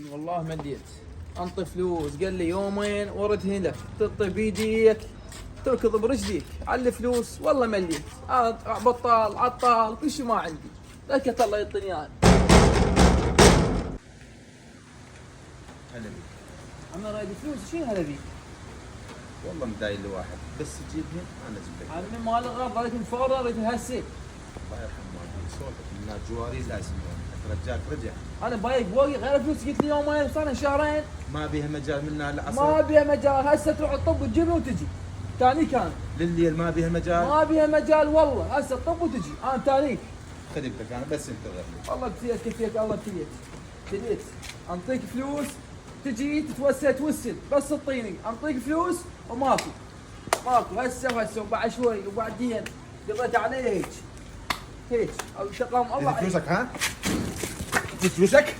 والله مليت انطي فلوس، قال لي يومين وردهن لك، تطي بيديك تركض برجليك على الفلوس. والله مليت بطال عطال كل شيء ما عندي، لك الله يعطيني اياه. هلا بيك. انا رايد فلوس، شنو هلا بيك؟ والله مداين لواحد بس تجيبهن انا اجيب لك. عمي مال الغرض اريد مفورة، اريد هسه. الله يرحم والديك صوتك من الجواري لازم رجاك رجع. انا بايق بوقي غير فلوس، قلت لي يومين صار شهرين ما بيها مجال منها العصر. ما بيها مجال. هسه تروح الطب وتجيبها وتجي تاني. كان لليل ما بيها مجال. ما بيها مجال والله. هسه الطب وتجي انا تانيك. خدمتك انا بس انتظر لي. والله كفيت الله ابتليت. انطيك فلوس تجي تتوسل توسل، بس تعطيني انطيك فلوس وماكو هسه وهسه وبعد شوي وبعدين قضيت عليه هيك او شقام الله فلوسك ها؟ فلوسك